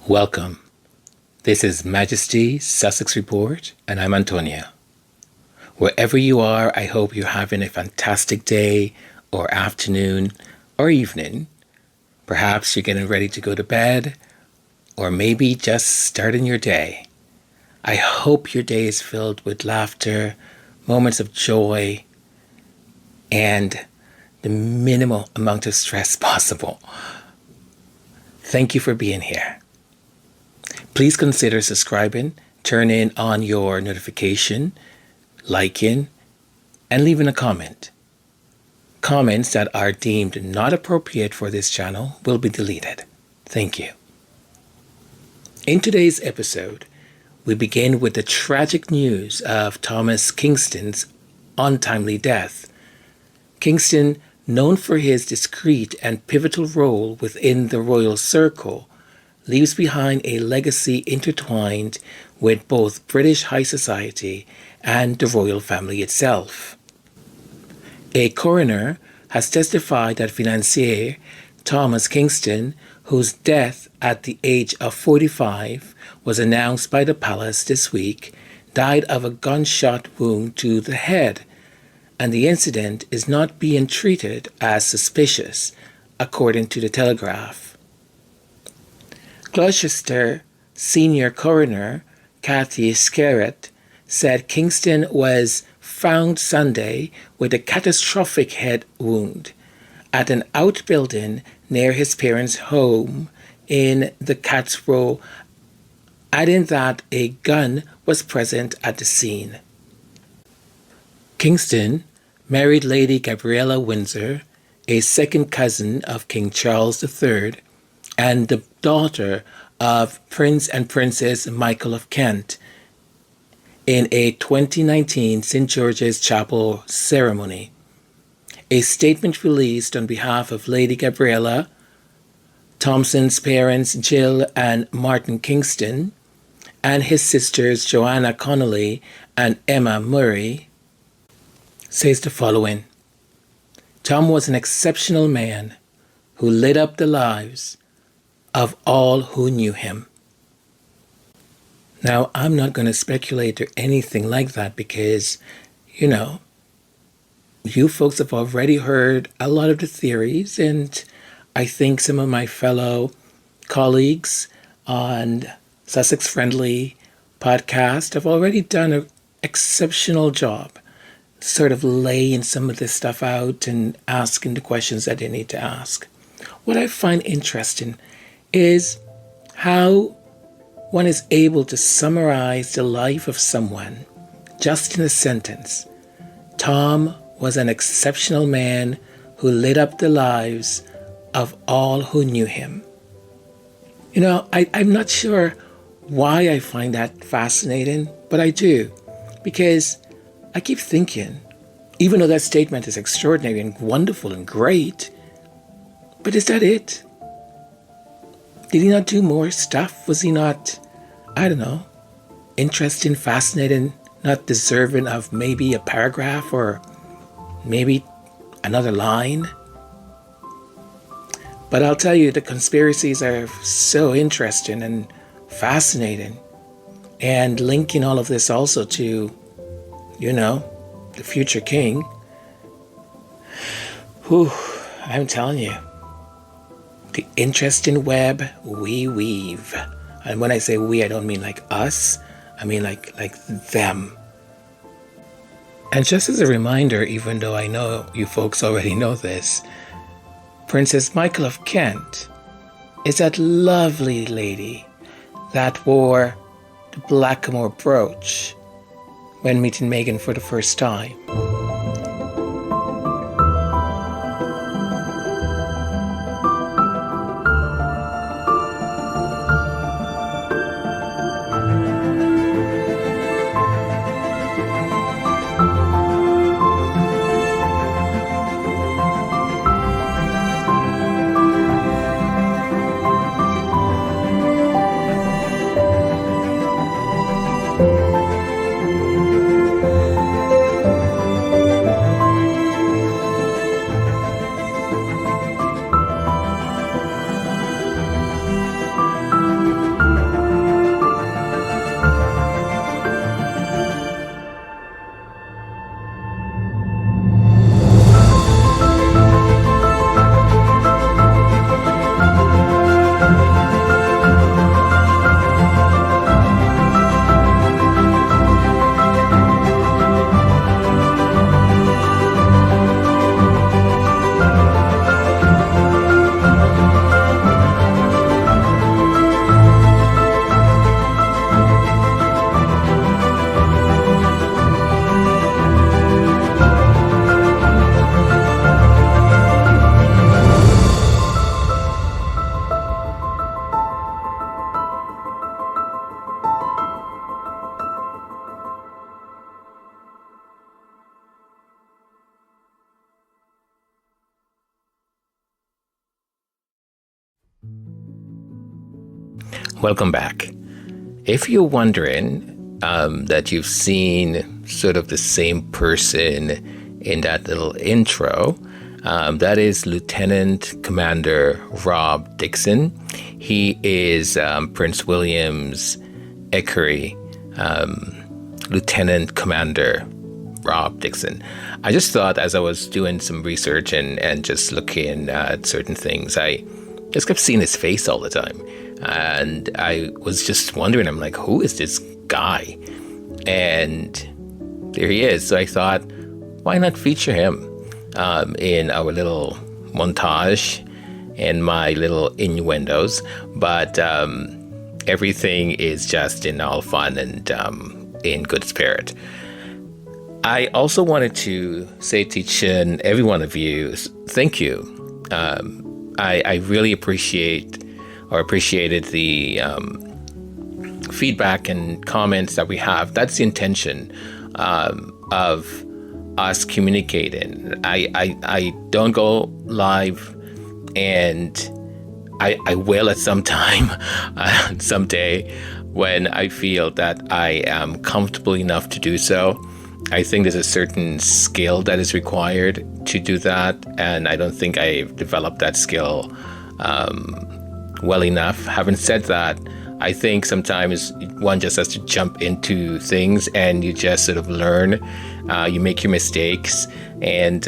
Welcome. This is Majesty Sussex Report, and I'm Antonia. Wherever you are, I hope you're having a fantastic day, or afternoon, or evening. Perhaps you're getting ready to go to bed, or maybe just starting your day. I hope your day is filled with laughter, moments of joy, and the minimal amount of stress possible. Thank you for being here. Please consider subscribing, turning on your notification, liking, and leaving a comment. Comments that are deemed not appropriate for this channel will be deleted. Thank you. In today's episode, we begin with the tragic news of Thomas Kingston's untimely death. Kingston, known for his discreet and pivotal role within the royal circle, leaves behind a legacy intertwined with both British high society and the royal family itself. A coroner has testified that financier Thomas Kingston, whose death at the age of 45 was announced by the palace this week, died of a gunshot wound to the head, and the incident is not being treated as suspicious, according to the Telegraph. Gloucester Senior Coroner Kathy Skerrett said Kingston was found Sunday with a catastrophic head wound at an outbuilding near his parents' home in the Cat's Row, adding that a gun was present at the scene. Kingston married Lady Gabriella Windsor, a second cousin of King Charles III, and the daughter of Prince and Princess Michael of Kent, in a 2019 St. George's Chapel ceremony. A statement released on behalf of Lady Gabriella, Thompson's parents Jill and Martin Kingston, and his sisters Joanna Connolly and Emma Murray, says the following: Tom was an exceptional man who lit up the lives of all who knew him. Now, I'm not going to speculate or anything like that because, you folks have already heard a lot of the theories, and I think some of my fellow colleagues on Sussex Friendly podcast have already done an exceptional job sort of laying some of this stuff out and asking the questions that they need to ask. What I find interesting is how one is able to summarize the life of someone just in a sentence. Tom was an exceptional man who lit up the lives of all who knew him. I'm not sure why I find that fascinating, but I do, because I keep thinking, even though that statement is extraordinary and wonderful and great, but is that it? Did he not do more stuff? Was he not, interesting, fascinating, not deserving of maybe a paragraph or maybe another line? But I'll tell you, the conspiracies are so interesting and fascinating, and linking all of this also to, the future king. Whew, I'm telling you. The interesting web we weave. And when I say we, I don't mean like us. I mean like them. And just as a reminder, even though I know you folks already know this, Princess Michael of Kent is that lovely lady that wore the blackamoor brooch when meeting Meghan for the first time. Welcome back. If you're wondering that you've seen sort of the same person in that little intro, that is Lieutenant Commander Rob Dixon. He is Prince William's equerry, Lieutenant Commander Rob Dixon. I just thought as I was doing some research and just looking at certain things, I just kept seeing his face all the time. And I was just wondering, I'm like, who is this guy? And there he is. So I thought, why not feature him in our little montage and my little innuendos? But everything is just in all fun and in good spirit. I also wanted to say to each and every one of you, thank you. I really appreciated the feedback and comments that we have. That's the intention of us communicating. I don't go live, and I will at some time, someday, when I feel that I am comfortable enough to do so. I think there's a certain skill that is required to do that, and I don't think I've developed that skill well enough. Having said that, I think sometimes one just has to jump into things and you just sort of learn. You make your mistakes, and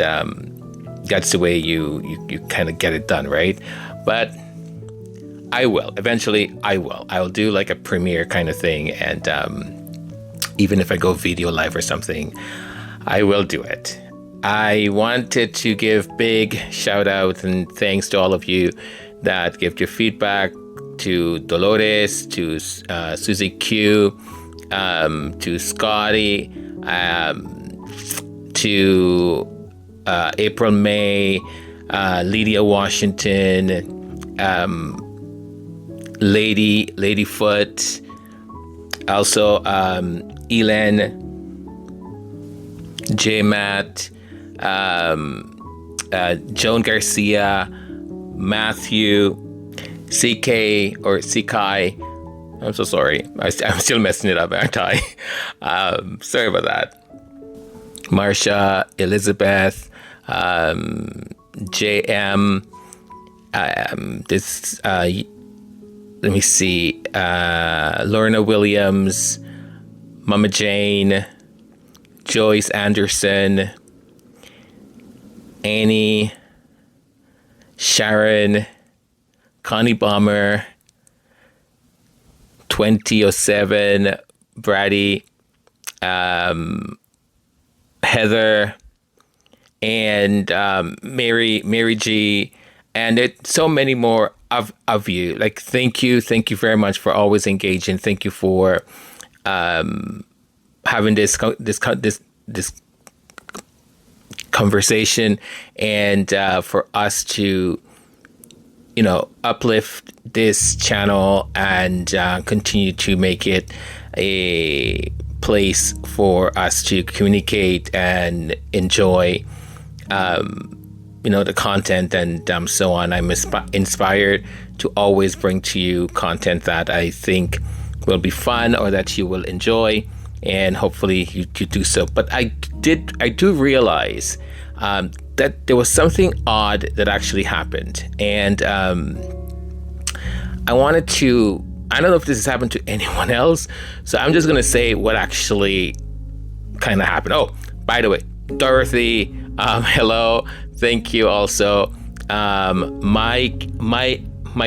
that's the way you kind of get it done, right? But I will. Eventually, I will. I'll do like a premiere kind of thing, and even if I go video live or something, I will do it. I wanted to give big shout out and thanks to all of you that give your feedback, to Dolores, to Susie Q, to Scotty, to April May, Lydia Washington, Ladyfoot, also Elan, J Matt, Joan Garcia, Matthew, CK or CK. I'm so sorry. I'm still messing it up, aren't I? Sorry about that. Marsha, Elizabeth, JM, let me see, Lorna Williams, Mama Jane, Joyce Anderson, Annie, Sharon, Connie Bomber, 2007, Brady, Heather, and Mary G, and so many more of you. Like, thank you very much for always engaging. Thank you for having this conversation, and for us to uplift this channel and continue to make it a place for us to communicate and enjoy the content and so on. I'm inspired to always bring to you content that I think will be fun or that you will enjoy, and hopefully you do so. But I do realize that there was something odd that actually happened, and I wanted to, I don't know if this has happened to anyone else, so I'm just gonna say what actually kind of happened. Oh, by the way, Dorothy, hello, thank you. Also, Mike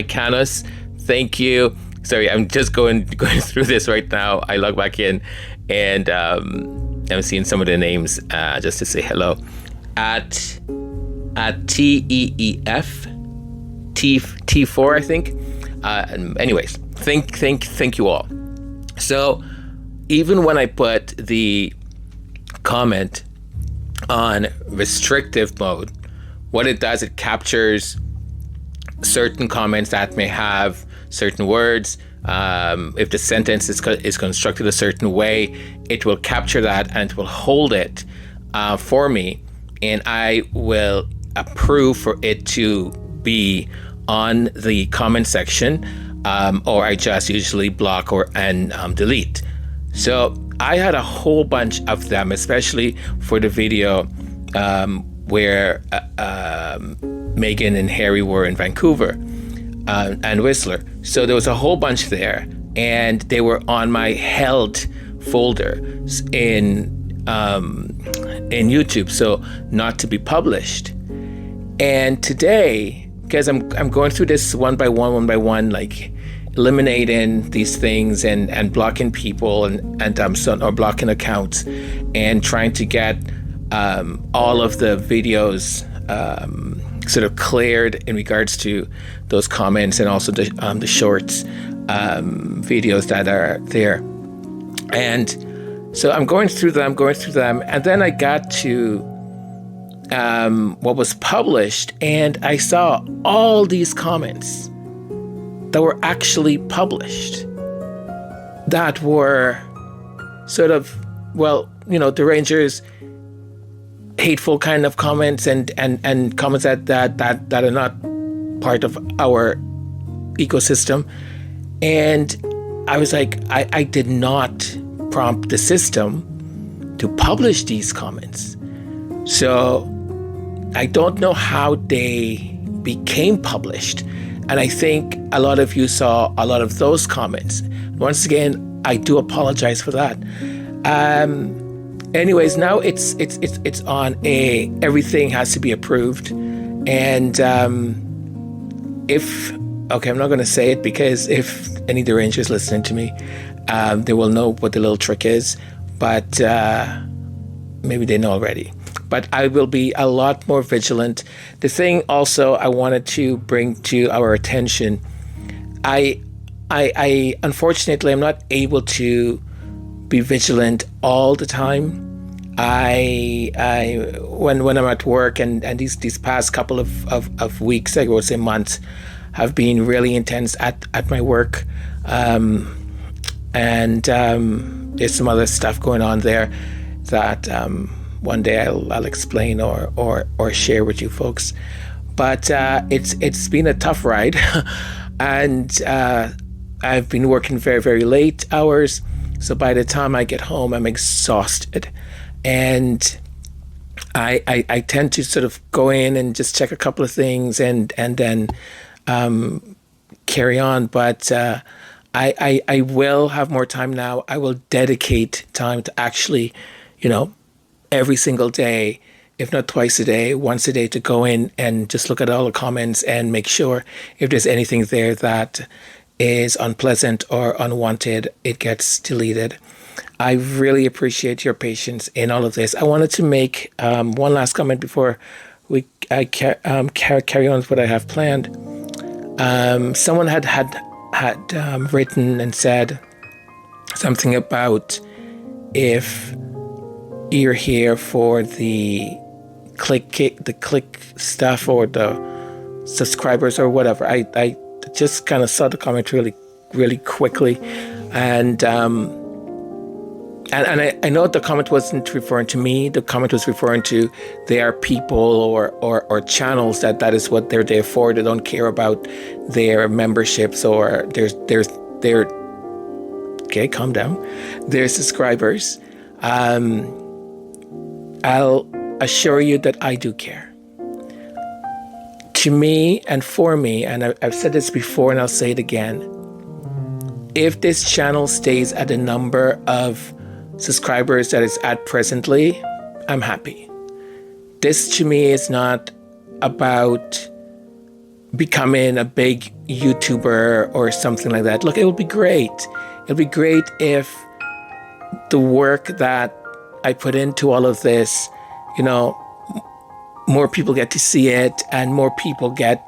Canos, thank you. Sorry, I'm just going through this right now. I log back in, and I'm seeing some of the names just to say hello. At TEEF T4, I think. Anyways, thank you all. So even when I put the comment on restrictive mode, what it does, it captures certain comments that may have certain words. If the sentence is constructed a certain way, it will capture that and it will hold it for me, and I will approve for it to be on the comment section or I just usually block and delete. So I had a whole bunch of them, especially for the video where Meghan and Harry were in Vancouver and Whistler. So there was a whole bunch there, and they were on my held folder in YouTube, so not to be published. And today, because I'm going through this one by one, like eliminating these things and blocking people or blocking accounts, and trying to get all of the videos sort of cleared in regards to those comments, and also the shorts videos that are there. And so I'm going through them, and then I got to what was published, and I saw all these comments that were actually published that were sort of, the Rangers hateful kind of comments and comments that are not part of our ecosystem. And I was like, I did not prompt the system to publish these comments. So I don't know how they became published. And I think a lot of you saw a lot of those comments. Once again, I do apologize for that. Anyways, now it's on everything has to be approved. And I'm not going to say it, because if any of the Rangers listening to me, they will know what the little trick is, but maybe they know already. But I will be a lot more vigilant. The thing also I wanted to bring to our attention, I unfortunately I'm not able to be vigilant all the time. When I'm at work, and these past couple of weeks, I would say months, have been really intense at my work, and there's some other stuff going on there that one day I'll explain or share with you folks. But it's been a tough ride, and I've been working very, very late hours. So by the time I get home, I'm exhausted, and I tend to sort of go in and just check a couple of things and then carry on. But I will have more time now. I will dedicate time to actually, every single day, if not twice a day, once a day, to go in and just look at all the comments and make sure if there's anything there that is unpleasant or unwanted, it gets deleted. I really appreciate your patience in all of this. I wanted to make one last comment before I carry on with what I have planned. Someone had written and said something about if you're here for the click stuff or the subscribers or whatever. I just kind of saw the comment really, really quickly, and I know the comment wasn't referring to me. The comment was referring to their people or channels that is what they're there for. They don't care about their memberships or their okay, calm down, their subscribers. I'll assure you that I do care. To me and for me, and I've said this before and I'll say it again, if this channel stays at the number of subscribers that it's at presently, I'm happy. This to me is not about becoming a big YouTuber or something like that. Look, it would be great. It would be great if the work that I put into all of this, more people get to see it, and more people get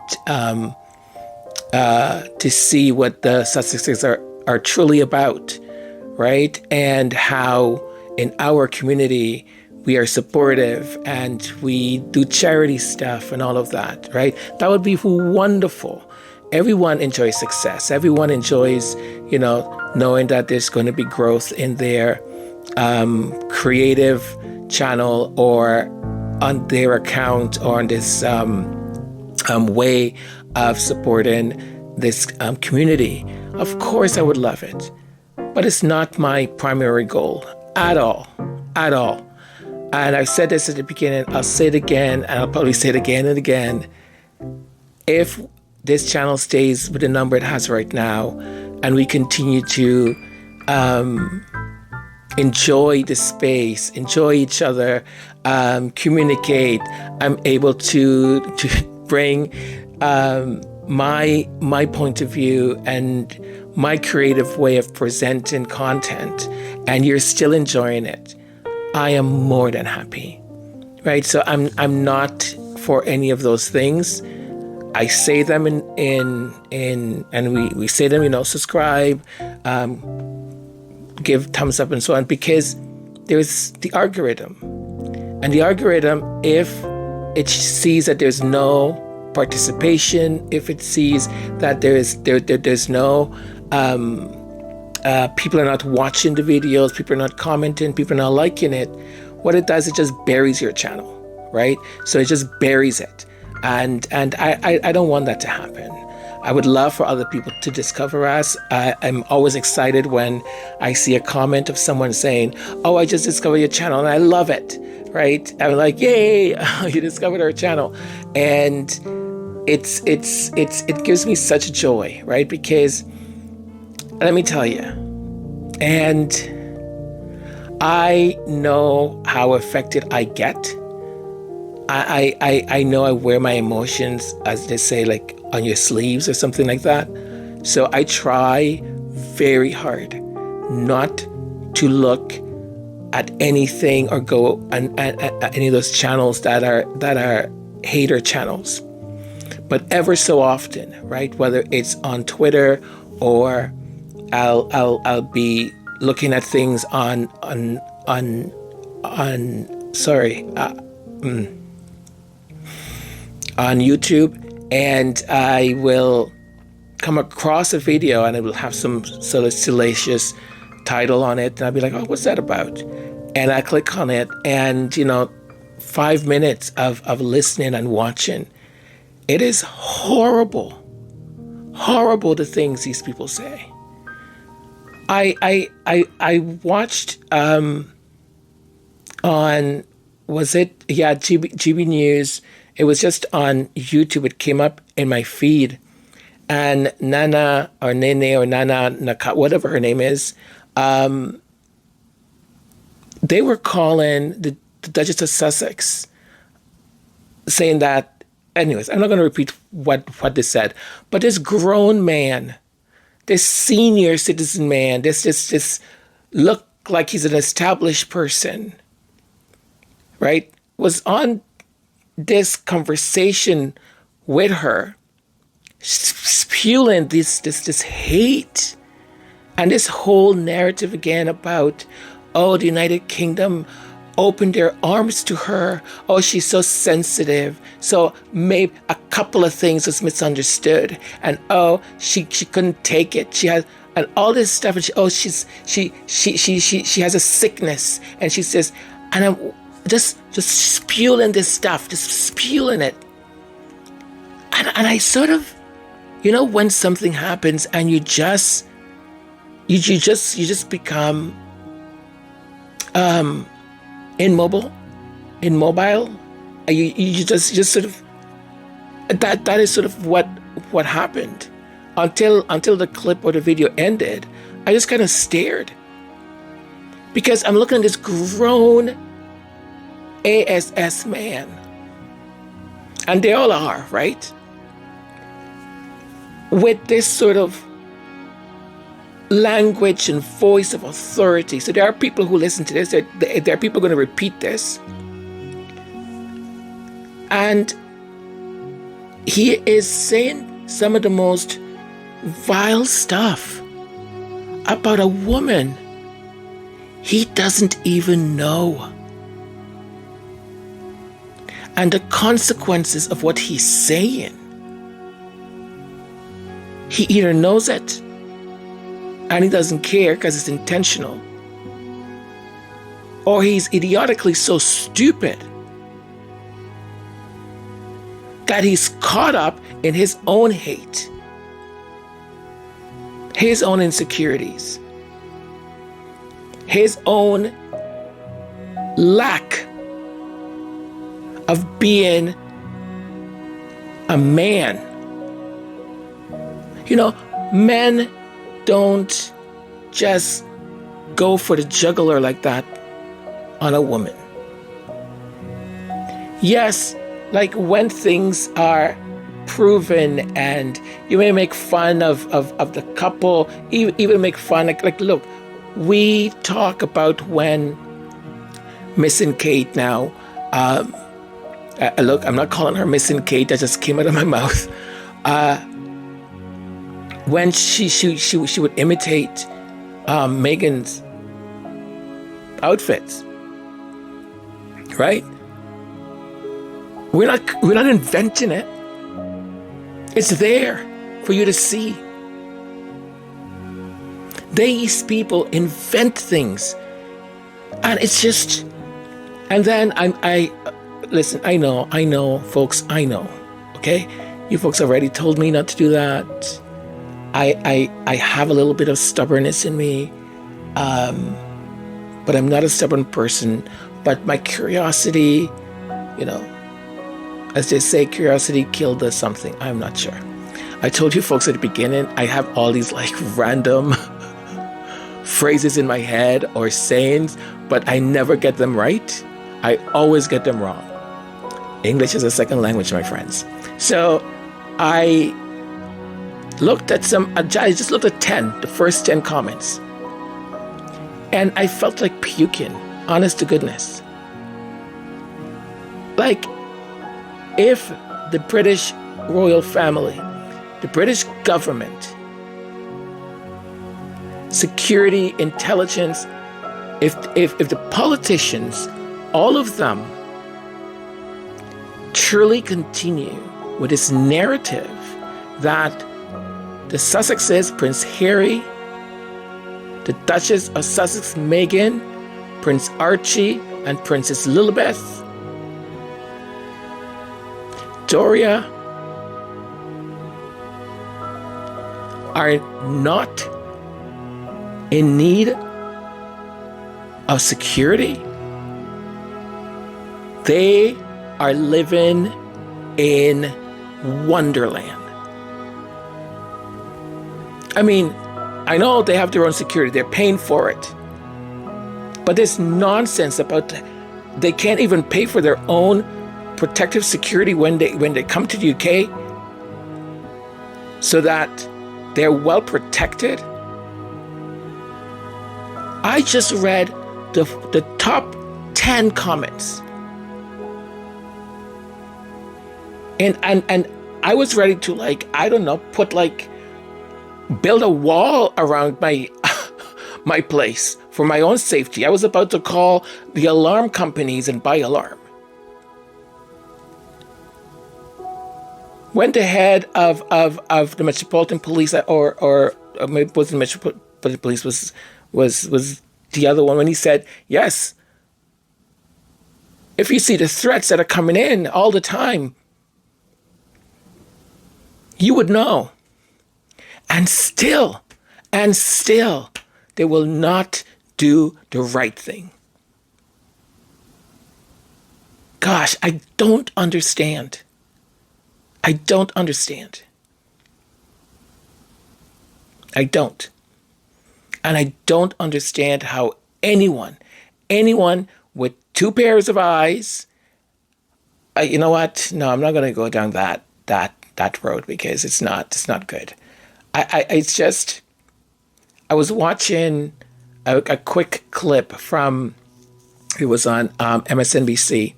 to see what the Sussexes are truly about, right? And how in our community we are supportive and we do charity stuff and all of that, right? That would be wonderful. Everyone enjoys success. Everyone enjoys, knowing that there's going to be growth in their creative channel or on their account or on this way of supporting this community, of course I would love it. But it's not my primary goal at all, at all. And I've said this at the beginning, I'll say it again, and I'll probably say it again and again. If this channel stays with the number it has right now, and we continue to enjoy the space, enjoy each other, communicate, I'm able to bring my point of view and my creative way of presenting content, and you're still enjoying it, I am more than happy, right? So I'm not for any of those things. I say them and we say them, subscribe, give thumbs up and so on, because there's the algorithm. And the algorithm, if it sees that there's no participation, if it sees that there's no people are not watching the videos, people are not commenting, people are not liking it, what it does, it just buries your channel, right? So it just buries it. And I don't want that to happen. I would love for other people to discover us. I'm always excited when I see a comment of someone saying, "Oh, I just discovered your channel and I love it," right? I'm like, "Yay, you discovered our channel." And it gives me such joy, right? Because let me tell you, and I know how affected I get. I know I wear my emotions, as they say, like on your sleeves or something like that. So I try very hard not to look at anything or go at any of those channels that are hater channels. But ever so often, right, whether it's on Twitter or I'll be looking at things on YouTube, and I will come across a video and it will have some sort of salacious title on it, and I'll be like, "Oh, what's that about?" And I click on it, and 5 minutes of listening and watching, it is horrible the things these people say. I watched on, was it GB News. It was just on YouTube. It came up in my feed, and Nana or Nene or Nana Naka, whatever her name is, they were calling the Duchess of Sussex, saying that. Anyways, I'm not going to repeat what they said, but this grown man, this senior citizen man, this look like he's an established person, right, was on this conversation with her, spewing this hate and this whole narrative again about, oh, the United Kingdom opened their arms to her. Oh, she's so sensitive. So maybe a couple of things was misunderstood, and oh, she couldn't take it. She has, and all this stuff, and she has a sickness, and she says, and I'm just spewing this stuff, just spewing it. And I sort of, when something happens and you just become immobile. You just sort of, that is sort of what happened until the clip or the video ended. I just kind of stared, because I'm looking at this grown ASS man, and they all are, right, with this sort of language and voice of authority. So there are people who listen to this, there are people going to repeat this, and he is saying some of the most vile stuff about a woman he doesn't even know. And the consequences of what he's saying, he either knows it and he doesn't care because it's intentional, or he's idiotically so stupid that he's caught up in his own hate his own insecurities, his own lack of being a man. You know, men don't just go for the jugular like that on a woman. Yes, like when things are proven and you may make fun of the couple, even make fun, like look, we talk about when Missing Kate now, look, I'm not calling her Missing Kate, that just came out of my mouth. When she would imitate Megan's outfits, right? We're not inventing it. It's there for you to see. These people invent things, and it's just. And then I listen. I know, folks. I know. Okay, you folks already told me not to do that. I have a little bit of stubbornness in me, but I'm not a stubborn person. But my curiosity, you know, as they say, curiosity killed us something. I'm not sure. I told you folks at the beginning, I have all these like random phrases in my head or sayings, but I never get them right. I always get them wrong. English is a second language, my friends. So I looked at I just looked at the first 10 comments. And I felt like puking, honest to goodness. Like, if the British royal family, the British government, security, intelligence, if the politicians, all of them, truly continue with this narrative that the Sussexes, Prince Harry, the Duchess of Sussex, Meghan, Prince Archie, and Princess Lilibeth, Doria, are not in need of security. They are living in Wonderland. I mean, I know they have their own security. They're paying for it. But this nonsense about they can't even pay for their own protective security when they come to the UK so that they're well protected. I just read the top 10 comments. And I was ready to, like, I don't know, put like build a wall around my my place for my own safety. I was about to call the alarm companies and buy alarm. When the head of the Metropolitan Police or maybe it wasn't the Metropolitan Police, was the other one, when he said, yes, if you see the threats that are coming in all the time, you would know. And still, they will not do the right thing. Gosh, I don't understand. I don't. And I don't understand how anyone with two pairs of eyes, you know what? No, I'm not going to go down that road because it's not good. It's just, I was watching a quick clip from, it was on MSNBC,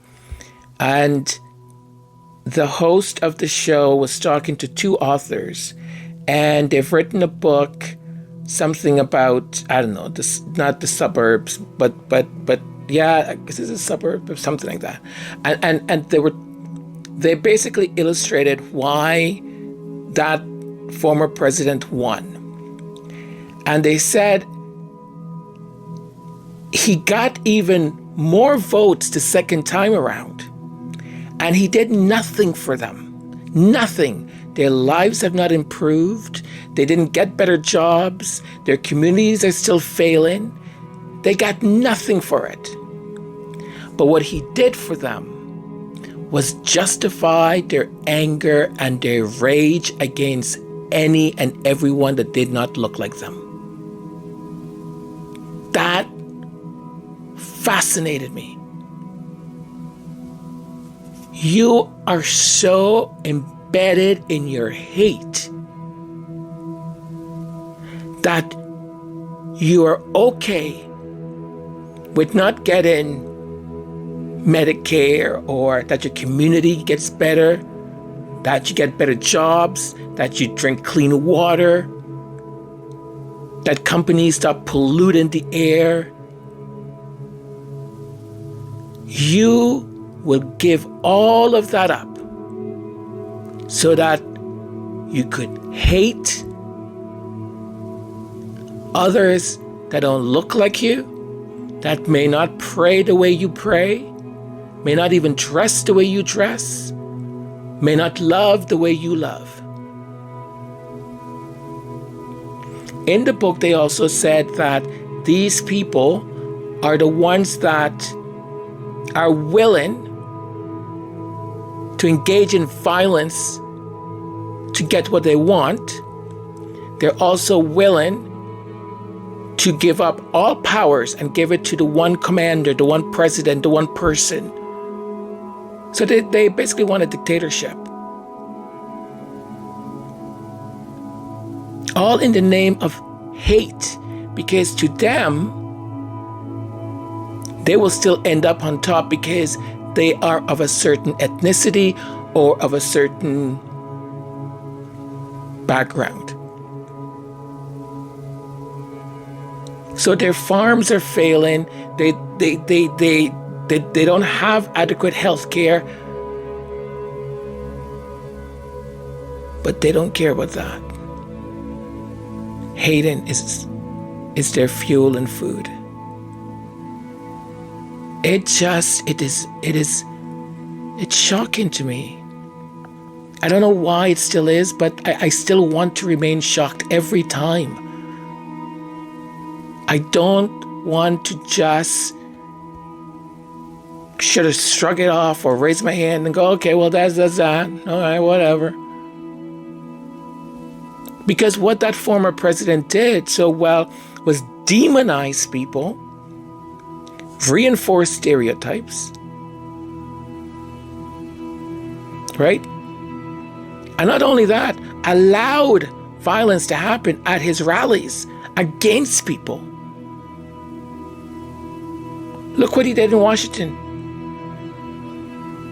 and the host of the show was talking to two authors, and they've written a book, something about, I don't know, this, not the suburbs, but yeah, I guess it's a suburb or something like that. And they basically illustrated why that former president won. And they said he got even more votes the second time around. And he did nothing for them. Nothing. Their lives have not improved. They didn't get better jobs. Their communities are still failing. They got nothing for it. But what he did for them was justify their anger and their rage against any and everyone that did not look like them. That fascinated me. You are so embedded in your hate that you are okay with not getting Medicare, or that your community gets better, that you get better jobs, that you drink clean water, that companies stop polluting the air. You will give all of that up so that you could hate others that don't look like you, that may not pray the way you pray, may not even dress the way you dress, may not love the way you love. In the book, they also said that these people are the ones that are willing to engage in violence to get what they want. They're also willing to give up all powers and give it to the one commander, the one president, the one person. So they basically want a dictatorship. All in the name of hate, because to them, they will still end up on top because they are of a certain ethnicity or of a certain background. So their farms are failing. They don't have adequate health care. But they don't care about that. Hating is their fuel and food. It's shocking to me. I don't know why it still is, but I still want to remain shocked every time. I don't want to just should have shrug it off or raise my hand and go, okay, well, that's that. All right, whatever. Because what that former president did so well was demonize people, reinforce stereotypes, right? And not only that, allowed violence to happen at his rallies against people. Look what he did in Washington.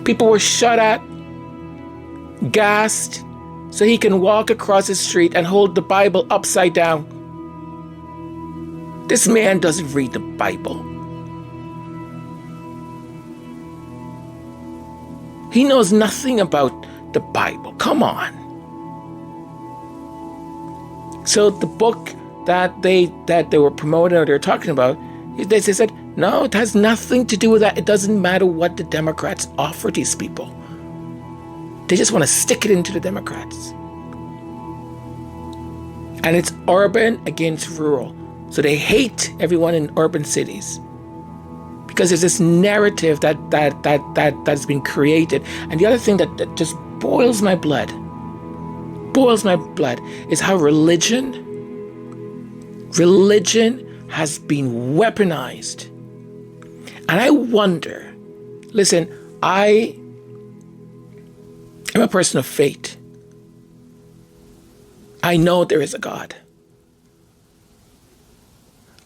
People were shot at, gassed, so he can walk across the street and hold the Bible upside down. This man doesn't read the Bible. He knows nothing about the Bible. Come on. So the book that they were promoting or they were talking about, they said, no, it has nothing to do with that. It doesn't matter what the Democrats offer these people. They just want to stick it into the Democrats. And it's urban against rural. So they hate everyone in urban cities. Because there's this narrative that's been created. And the other thing that just boils my blood, is how religion has been weaponized. And I wonder, listen, I am a person of faith. I know there is a God.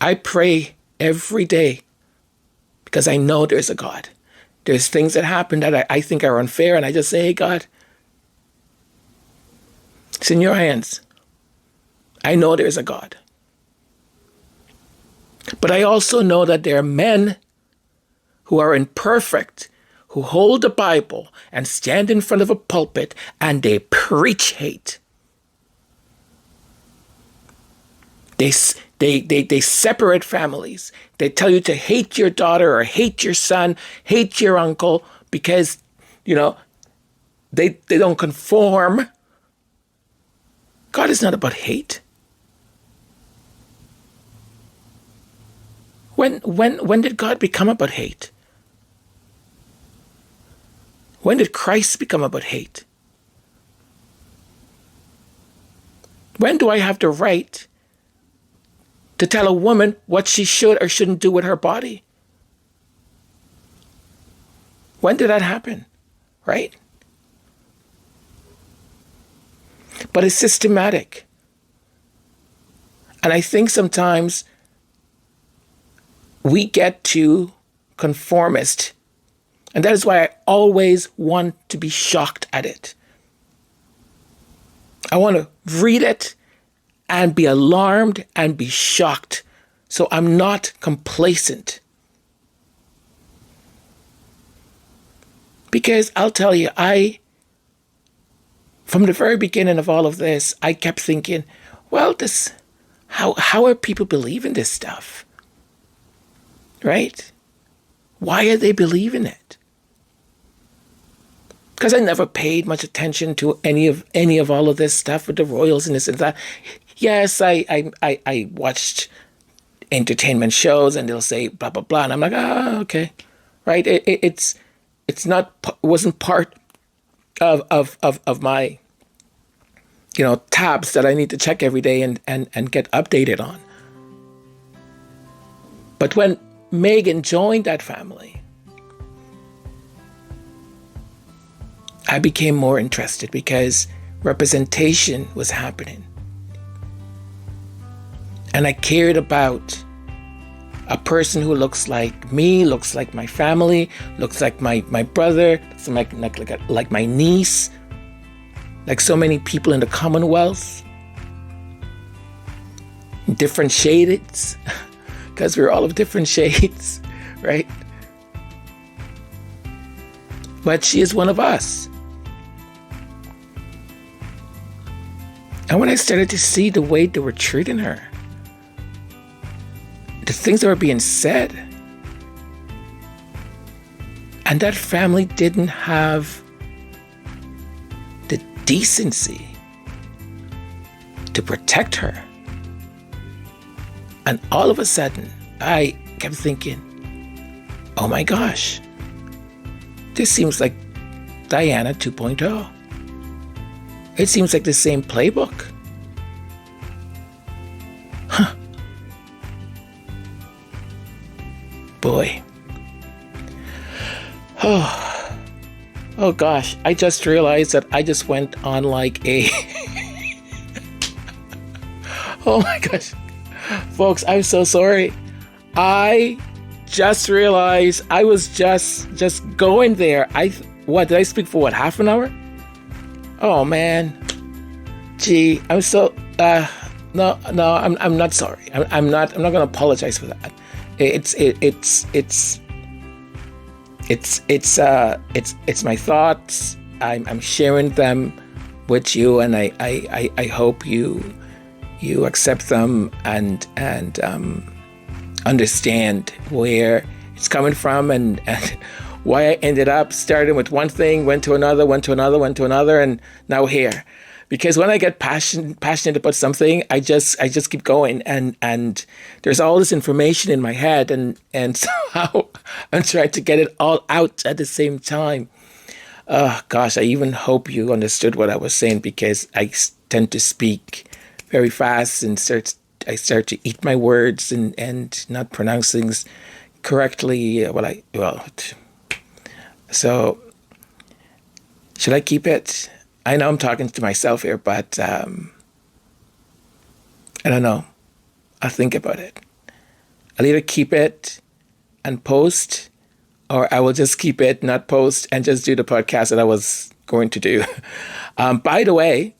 I pray every day because I know there's a God. There's things that happen that I think are unfair, and I just say, hey, God, it's in your hands. I know there's a God. But I also know that there are men who are imperfect, who hold the Bible and stand in front of a pulpit and they preach hate. They separate families. They tell you to hate your daughter or hate your son, hate your uncle because, they don't conform. God is not about hate. When did God become about hate? When did Christ become about hate? When do I have the right to tell a woman what she should or shouldn't do with her body? When did that happen? Right? But it's systematic. And I think sometimes we get too conformist. And that is why I always want to be shocked at it. I want to read it and be alarmed and be shocked. So I'm not complacent. Because I'll tell you, from the very beginning of all of this, I kept thinking, well, how are people believing this stuff? Right? Why are they believing it? Because I never paid much attention to any of all of this stuff with the royals and this and that. Yes, I watched entertainment shows and they'll say blah blah blah, and I'm like, okay, right? It wasn't part of my tabs that I need to check every day and get updated on. But when Meghan joined that family, I became more interested because representation was happening. And I cared about a person who looks like me, looks like my family, looks like my brother, like my niece, like so many people in the Commonwealth. Different shades, because we're all of different shades, right? But she is one of us. And when I started to see the way they were treating her, the things that were being said, and that family didn't have the decency to protect her. And all of a sudden, I kept thinking, oh my gosh, this seems like Diana 2.0. It seems like the same playbook. Huh. Boy. Oh gosh, I just realized that I just went on like a... Oh my gosh. Folks, I'm so sorry. I just realized I was just going there. What, did I speak for half an hour? Oh man, gee, I'm so no, I'm not sorry. I'm not gonna apologize for that. It's my thoughts. I'm sharing them with you, and I hope you accept them and understand where it's coming from and why I ended up starting with one thing, went to another, and now here. Because when I get passionate about something, I just keep going, and there's all this information in my head, and somehow I'm trying to get it all out at the same time. Oh gosh, I even hope you understood what I was saying, because I tend to speak very fast and I start to eat my words and not pronounce things correctly. So, should I keep it? I know I'm talking to myself here, but I don't know. I'll think about it. I'll either keep it and post, or I will just keep it, not post, and just do the podcast that I was going to do. By the way,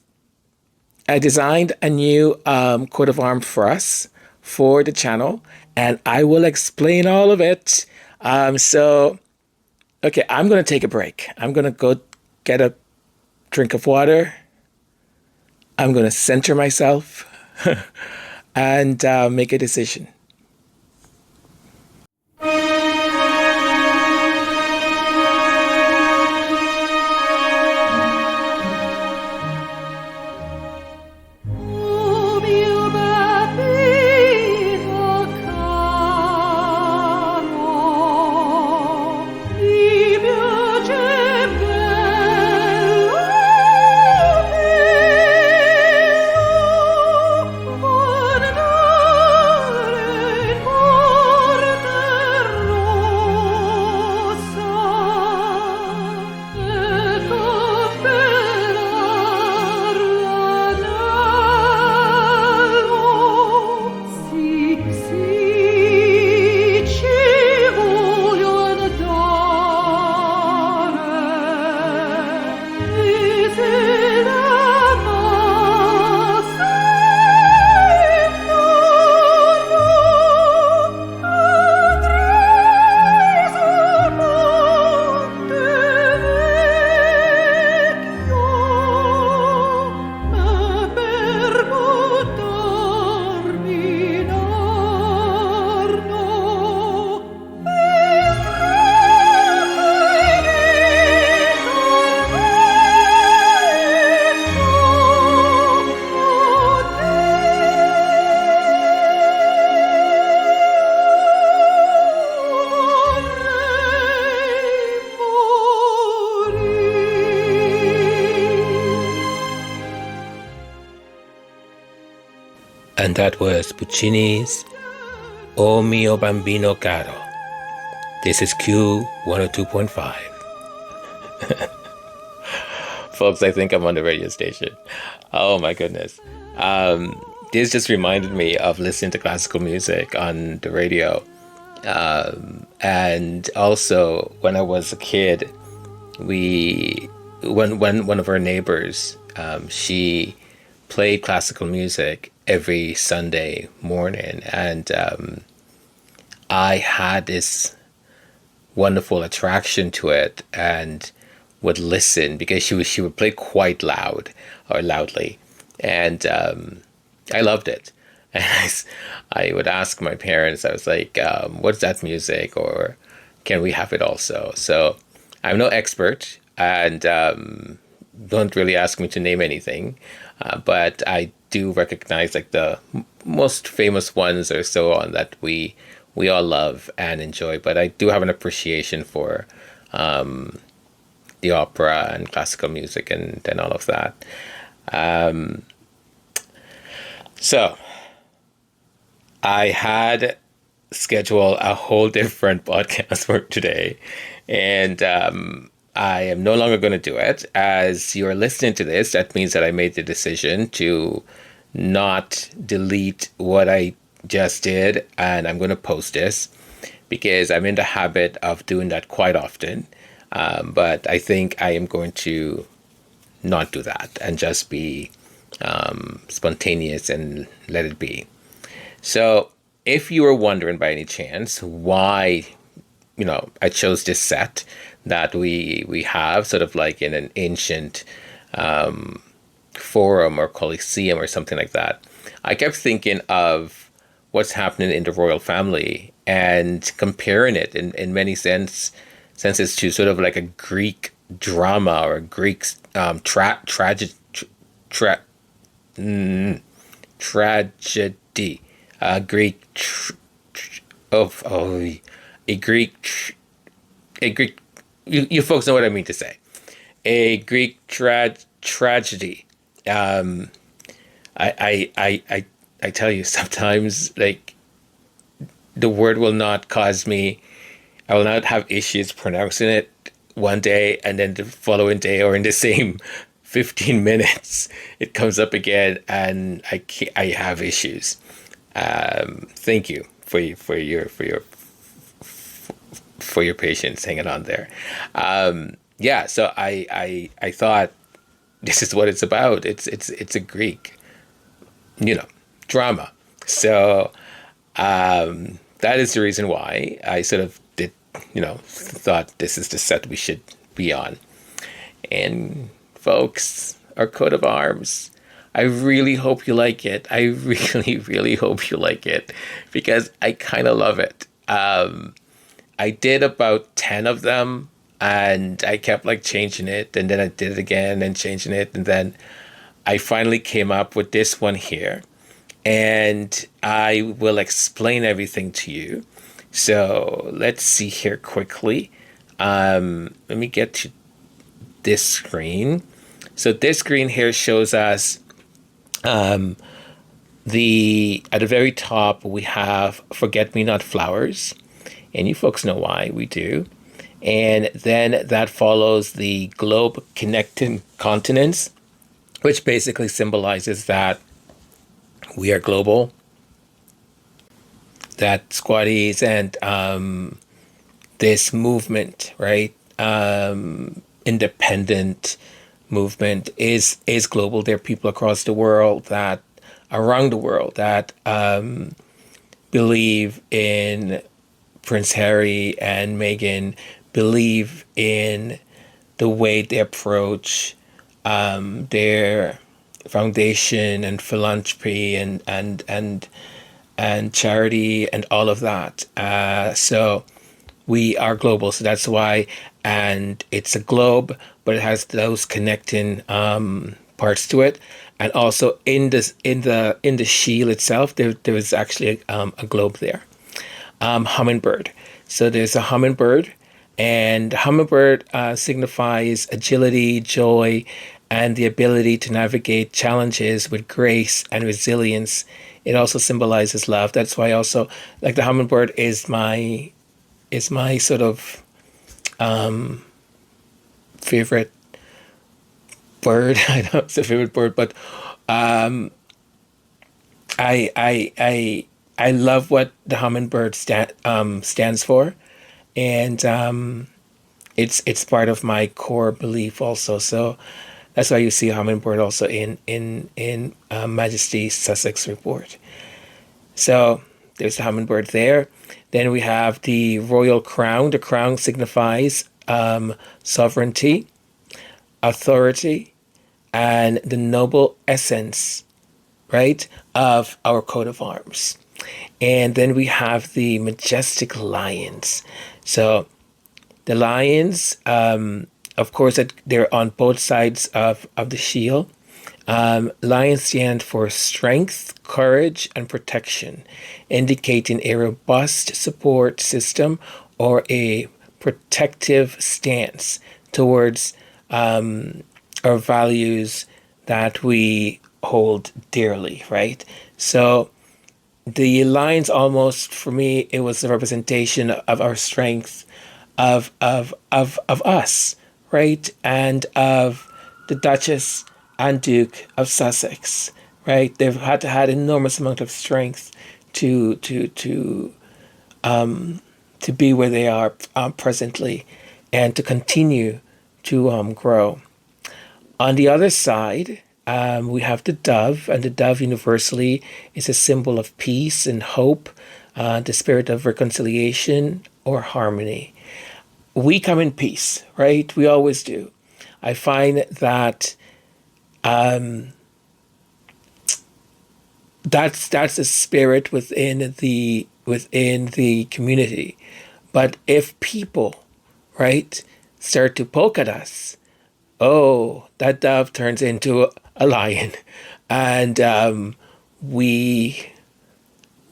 I designed a new coat of arms for us, for the channel, and I will explain all of it. Okay, I'm going to take a break. I'm going to go get a drink of water. I'm going to center myself and make a decision. And that was Puccini's O Mio Bambino Caro. This is Q 102.5. Folks, I think I'm on the radio station. Oh my goodness. This just reminded me of listening to classical music on the radio. And also, when I was a kid, when one of our neighbors, she played classical music every Sunday morning, and I had this wonderful attraction to it, and would listen because she would play quite loudly, and I loved it. And I would ask my parents, I was like, what's that music, or can we have it also? So I'm no expert, and don't really ask me to name anything, but I do recognize like the most famous ones or so on that we all love and enjoy. But I do have an appreciation for the opera and classical music and all of that. So I had scheduled a whole different podcast for today, and I am no longer going to do it. As you're listening to this, that means that I made the decision to not delete what I just did, and I'm going to post this because I'm in the habit of doing that quite often. But I think I am going to not do that and just be spontaneous and let it be. So if you were wondering by any chance why, I chose this set that we have sort of like in an ancient forum or coliseum or something like that, I kept thinking of what's happening in the royal family and comparing it in many senses to sort of like a Greek drama or a Greek tragedy, a Greek you folks know what I mean to say, a Greek tragedy. I tell you, sometimes like the word will not cause me, I will not have issues pronouncing it one day, and then the following day or in the same 15 minutes it comes up again and I have issues. Thank you for your patience hanging on there. So I thought this is what it's about. It's a Greek, drama. So that is the reason why I sort of did, thought this is the set we should be on. And folks, our coat of arms, I really hope you like it. I really, really hope you like it because I kind of love it. I did about 10 of them and I kept like changing it, and then I did it again and changing it, and then I finally came up with this one here, and I will explain everything to you. So let's see here quickly. Let me get to this screen. So this screen here shows us at the very top we have Forget-Me-Not flowers, and you folks know why we do. And then that follows the globe connecting continents, which basically symbolizes that we are global, that squatties and this movement, right? Independent movement is global. There are people across the world around the world that believe in Prince Harry and Meghan, believe in the way they approach their foundation and philanthropy and charity and all of that. So we are global. So that's why, and it's a globe, but it has those connecting parts to it. And also in the shield itself, there is actually a globe there. Hummingbird. So there's a hummingbird, and hummingbird signifies agility, joy, and the ability to navigate challenges with grace and resilience. It also symbolizes love. That's why also like the hummingbird is my sort of favorite bird. I don't know if it's a favorite bird, but I I I I love what the hummingbird stands for, and it's part of my core belief also. So that's why you see a hummingbird also in Majesty Sussex report. So there's the hummingbird there. Then we have the royal crown. The crown signifies sovereignty, authority, and the noble essence, right, of our coat of arms. And then we have the majestic lions. So the lions, of course, they're on both sides of the shield. Lions stand for strength, courage, and protection, indicating a robust support system or a protective stance towards our values that we hold dearly, right? So the lines almost for me it was a representation of our strength of us, right? And of the Duchess and Duke of Sussex, right? They've had to had enormous amount of strength to be where they are presently and to continue to grow. On the other side, we have the dove, and the dove universally is a symbol of peace and hope, the spirit of reconciliation or harmony. We come in peace, right? We always do. I find that that's a spirit within the community. But if people, right, start to poke at us, oh, that dove turns into a lion, and we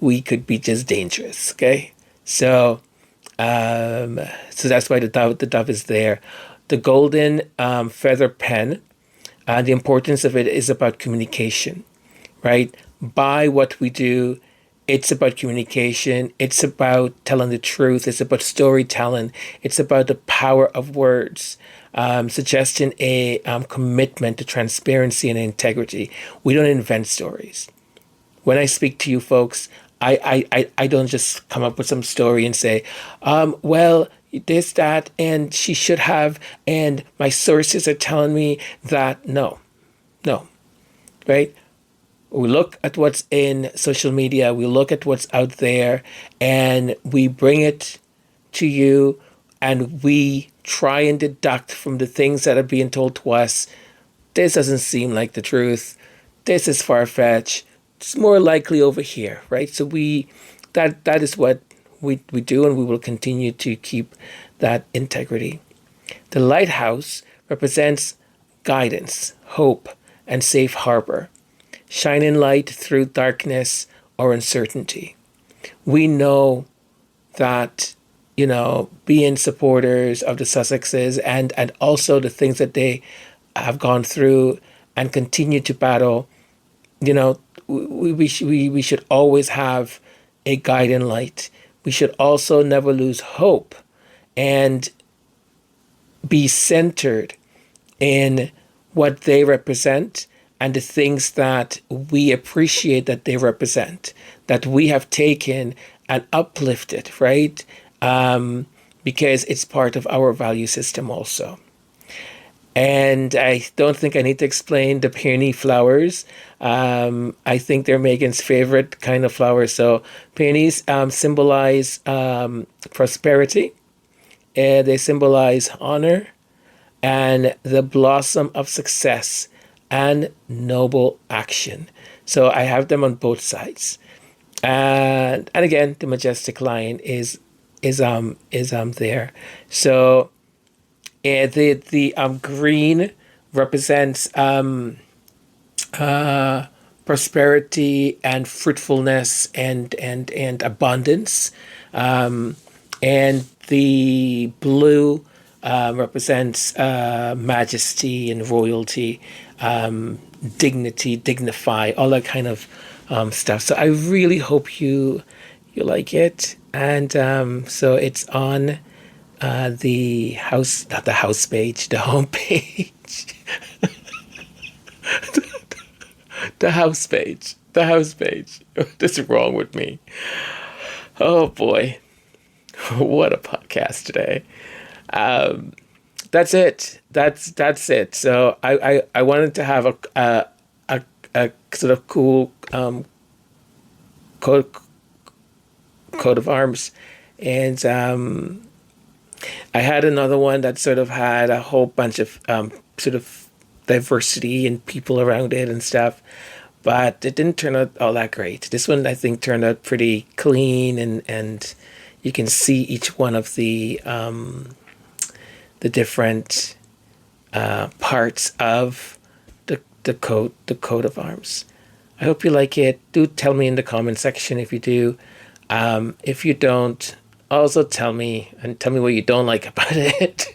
we could be just dangerous. Okay, so so that's why the dove is there. The golden feather pen, the importance of it is about communication, right? By what we do, it's about communication. It's about telling the truth. It's about storytelling. It's about the power of words, suggesting a commitment to transparency and integrity. We don't invent stories. When I speak to you folks, I don't just come up with some story and say, well, this, that, and she should have, and my sources are telling me that. No, no, right? We look at what's in social media, we look at what's out there, and we bring it to you, and we try and deduct from the things that are being told to us. This doesn't seem like the truth. This is far fetched. It's more likely over here, right? So that is what we do, and we will continue to keep that integrity. The lighthouse represents guidance, hope, and safe harbor, shining light through darkness or uncertainty. We know that, being supporters of the Sussexes and also the things that they have gone through and continue to battle, you know, we should always have a guiding light. We should also never lose hope and be centered in what they represent and the things that we appreciate that they represent, that we have taken and uplifted, right? Because it's part of our value system also. And I don't think I need to explain the peony flowers. I think they're Megan's favorite kind of flowers. So peonies symbolize prosperity, and they symbolize honor and the blossom of success and noble action. So I have them on both sides. And again, the majestic lion is there. So the green represents prosperity and fruitfulness and abundance, and the blue represents majesty and royalty, dignity, dignify, all that kind of stuff. So I really hope you like it. And so it's on not the house page, the home page, the house page, the house page. What's wrong with me? Oh boy, what a podcast today. That's it. That's it. So I wanted to have a sort of cool coat coat of arms, and I had another one that sort of had a whole bunch of sort of diversity and people around it and stuff, but it didn't turn out all that great. This one I think turned out pretty clean, and you can see each one of the different parts of the coat of arms. I hope you like it. Do tell me in the comment section if you do. If you don't, also tell me what you don't like about it.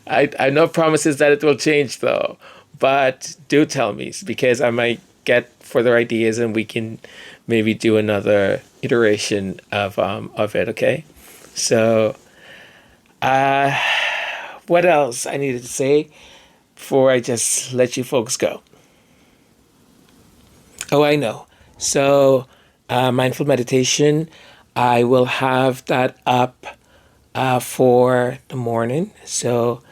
I no promises that it will change though, but do tell me, because I might get further ideas and we can maybe do another iteration of it. Okay, so what else I needed to say before I just let you folks go? Oh, I know. So, mindful meditation, I will have that up for the morning. So,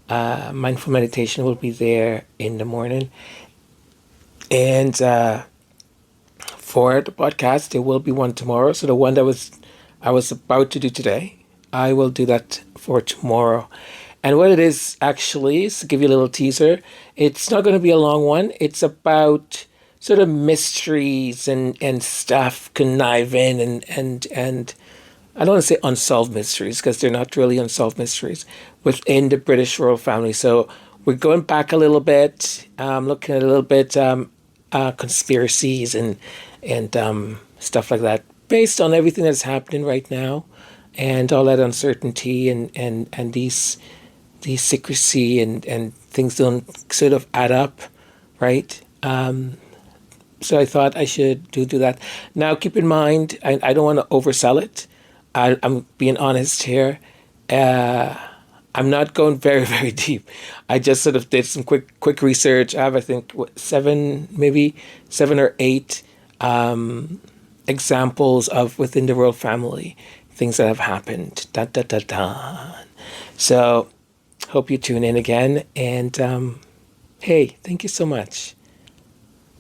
mindful meditation will be there in the morning. And for the podcast, there will be one tomorrow. So, the one that I was about to do today, I will do that for tomorrow. And what it is actually is, to give you a little teaser, it's not going to be a long one. It's about sort of mysteries and stuff, conniving and I don't want to say unsolved mysteries, because they're not really unsolved mysteries within the British royal family. So we're going back a little bit, looking at a little bit conspiracies and stuff like that, based on everything that's happening right now, and all that uncertainty and these secrecy and things don't sort of add up, right? So I thought I should do that. Now, keep in mind, I don't want to oversell it. I'm being honest here. I'm not going very, very deep. I just sort of did some quick research. I have, I think, seven or eight examples of within the royal family, things that have happened. Da, da, da, da. So, hope you tune in again. And hey, thank you so much.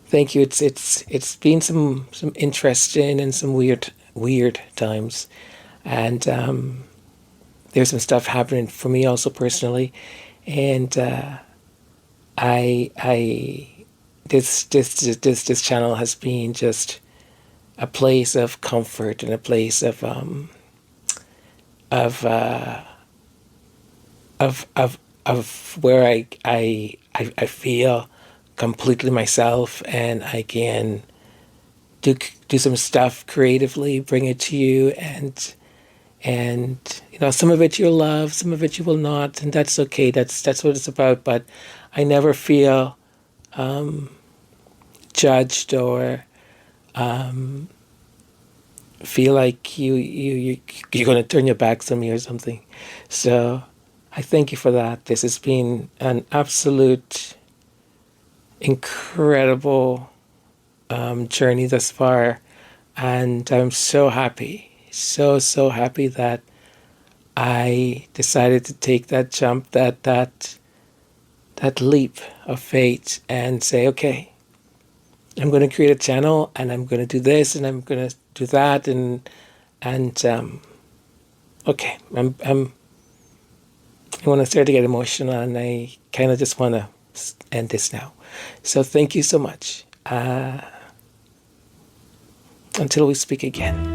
Thank you. It's been some interesting and some weird times, and there's some stuff happening for me also personally, and this channel has been just a place of comfort and a place of where I feel completely myself, and I can do some stuff creatively, bring it to you, and some of it you'll love, some of it you will not, and that's okay. That's what it's about. But I never feel judged or feel like you're going to turn your back on me or something. So I thank you for that. This has been an absolute incredible journey thus far, and I'm so happy, so happy that I decided to take that jump, that leap of faith, and say, okay, I'm going to create a channel, and I'm going to do this, and I'm going to do that, and okay, I want to start to get emotional, and I kind of just want to end this now. So thank you so much. Until we speak again.